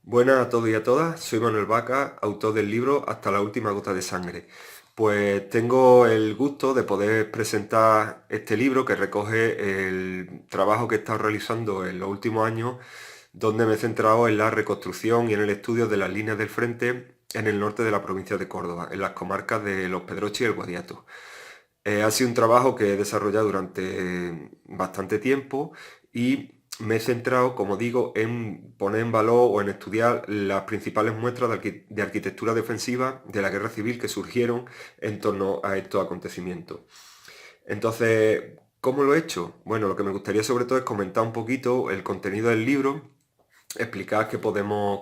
Buenas a todos y a todas, soy Manuel Vaca, autor del libro Hasta la última gota de sangre. Pues tengo el gusto de poder presentar este libro que recoge el trabajo que he estado realizando en los últimos años, donde me he centrado en la reconstrucción y en el estudio de las líneas del frente en el norte de la provincia de Córdoba, en las comarcas de Los Pedroches y el Guadiato. Ha sido un trabajo que he desarrollado durante bastante tiempo y me he centrado, como digo, en poner en valor o en estudiar las principales muestras de arquitectura defensiva de la guerra civil que surgieron en torno a estos acontecimientos. Entonces, ¿cómo lo he hecho? Bueno, lo que me gustaría sobre todo es comentar un poquito el contenido del libro, explicar qué podemos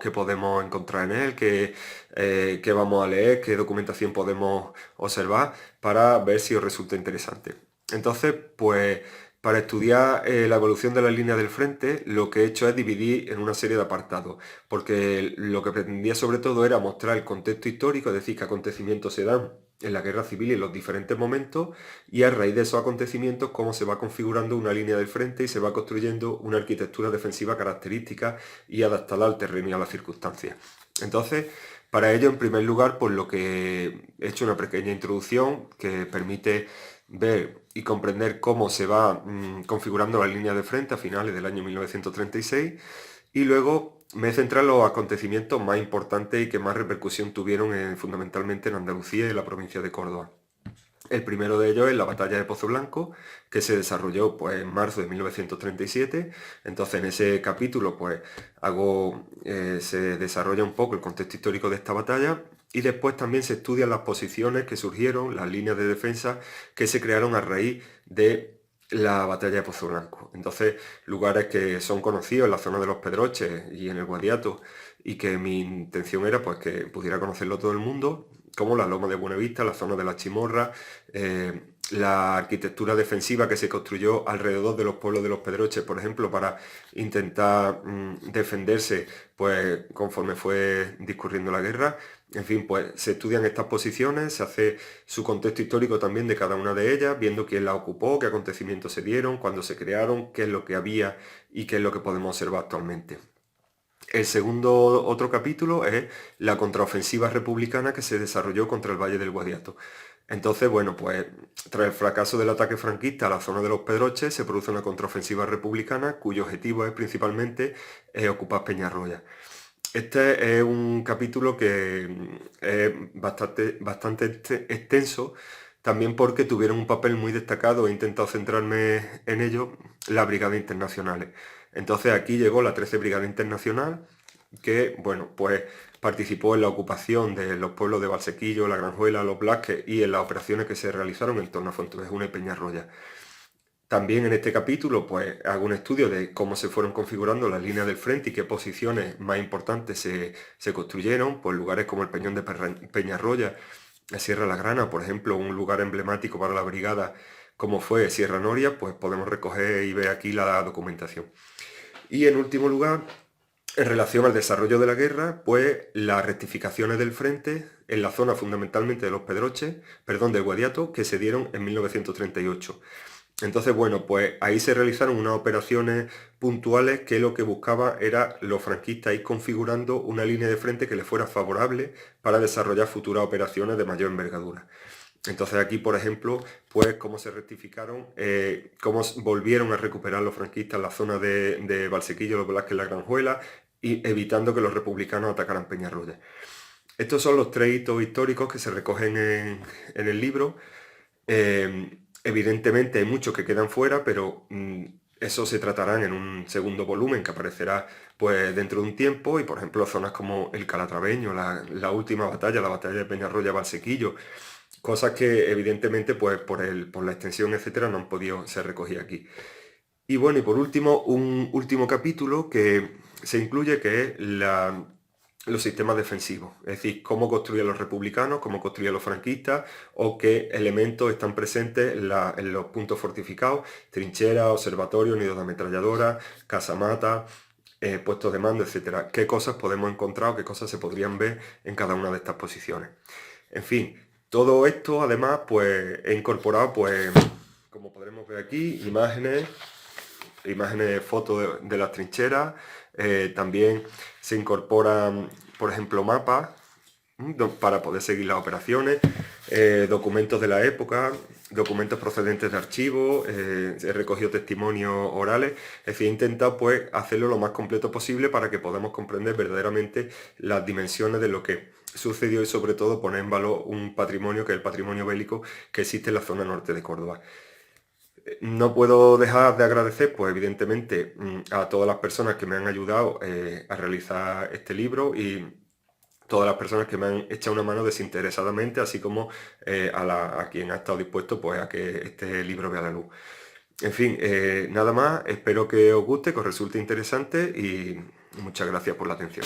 encontrar en él, qué vamos a leer, qué documentación podemos observar para ver si os resulta interesante. Entonces, pues para estudiar la evolución de las líneas del frente, lo que he hecho es dividir en una serie de apartados, porque lo que pretendía sobre todo era mostrar el contexto histórico, es decir, qué acontecimientos se dan en la guerra civil y en los diferentes momentos, y a raíz de esos acontecimientos cómo se va configurando una línea del frente y se va construyendo una arquitectura defensiva característica y adaptada al terreno y a las circunstancias. Entonces, para ello, en primer lugar, pues lo que he hecho una pequeña introducción que permite ver y comprender cómo se va configurando la línea de frente a finales del año 1936 y luego me he centrado en los acontecimientos más importantes y que más repercusión tuvieron fundamentalmente en Andalucía y en la provincia de Córdoba. El primero de ellos es la batalla de Pozo Blanco, que se desarrolló pues, en marzo de 1937. Entonces en ese capítulo pues, se desarrolla un poco el contexto histórico de esta batalla y después también se estudian las posiciones que surgieron, las líneas de defensa que se crearon a raíz de la batalla de Pozo Blanco. Entonces lugares que son conocidos en la zona de los Pedroches y en el Guadiato y que mi intención era pues, que pudiera conocerlo todo el mundo, como la Loma de Buenavista, la zona de la Chimorra, la arquitectura defensiva que se construyó alrededor de los pueblos de los Pedroches, por ejemplo, para intentar defenderse pues, conforme fue discurriendo la guerra. En fin, pues se estudian estas posiciones, se hace su contexto histórico también de cada una de ellas, viendo quién la ocupó, qué acontecimientos se dieron, cuándo se crearon, qué es lo que había y qué es lo que podemos observar actualmente. El segundo otro capítulo es la contraofensiva republicana que se desarrolló contra el Valle del Guadiato. Entonces, bueno, pues tras el fracaso del ataque franquista a la zona de los Pedroches, se produce una contraofensiva republicana cuyo objetivo es principalmente ocupar Peñarroya. Este es un capítulo que es bastante extenso, también porque tuvieron un papel muy destacado, he intentado centrarme en ello, las brigadas internacionales. Entonces aquí llegó la 13 Brigada Internacional, que, bueno, pues participó en la ocupación de los pueblos de Valsequillo, La Granjuela, Los Blasques y en las operaciones que se realizaron en torno a Fuenteovejuna y Peñarroya. También en este capítulo pues hago un estudio de cómo se fueron configurando las líneas del frente y qué posiciones más importantes se construyeron, pues lugares como el Peñón de Peñarroya, la Sierra La Grana, por ejemplo, un lugar emblemático para la brigada como fue Sierra Noria, pues podemos recoger y ver aquí la documentación. Y en último lugar, en relación al desarrollo de la guerra, pues las rectificaciones del frente en la zona fundamentalmente de los Pedroches, perdón, del Guadiato, que se dieron en 1938. Entonces, bueno, pues ahí se realizaron unas operaciones puntuales que lo que buscaba era los franquistas ir configurando una línea de frente que les fuera favorable para desarrollar futuras operaciones de mayor envergadura. Entonces aquí, por ejemplo, pues cómo se rectificaron, cómo volvieron a recuperar los franquistas la zona de Valsequillo, Los Velázquez, La Granjuela, y evitando que los republicanos atacaran Peñarroya. Estos son los tres hitos históricos que se recogen en el libro. Evidentemente hay muchos que quedan fuera, pero eso se tratarán en un segundo volumen que aparecerá pues dentro de un tiempo y por ejemplo zonas como el Calatraveño, la última batalla, la batalla de Peñarroya Valsequillo, cosas que evidentemente pues por la extensión etcétera no han podido ser recogidas aquí. Y bueno, y por último, un último capítulo que se incluye que es los sistemas defensivos, es decir, cómo construían los republicanos, cómo construían los franquistas o qué elementos están presentes en los puntos fortificados, trincheras, observatorios, nidos de ametralladoras, casamatas, puestos de mando, etcétera. ¿Qué cosas podemos encontrar o qué cosas se podrían ver en cada una de estas posiciones? En fin, todo esto además pues he incorporado pues como podremos ver aquí, imágenes, fotos de las trincheras. También se incorporan, por ejemplo, mapas para poder seguir las operaciones, documentos de la época, documentos procedentes de archivos, he recogido testimonios orales, es decir, he intentado pues hacerlo lo más completo posible para que podamos comprender verdaderamente las dimensiones de lo que sucedió y sobre todo poner en valor un patrimonio que es el patrimonio bélico que existe en la zona norte de Córdoba. No puedo dejar de agradecer, pues evidentemente, a todas las personas que me han ayudado a realizar este libro y todas las personas que me han echado una mano desinteresadamente, así como a quien ha estado dispuesto pues, a que este libro vea la luz. En fin, nada más, espero que os guste, que os resulte interesante y muchas gracias por la atención.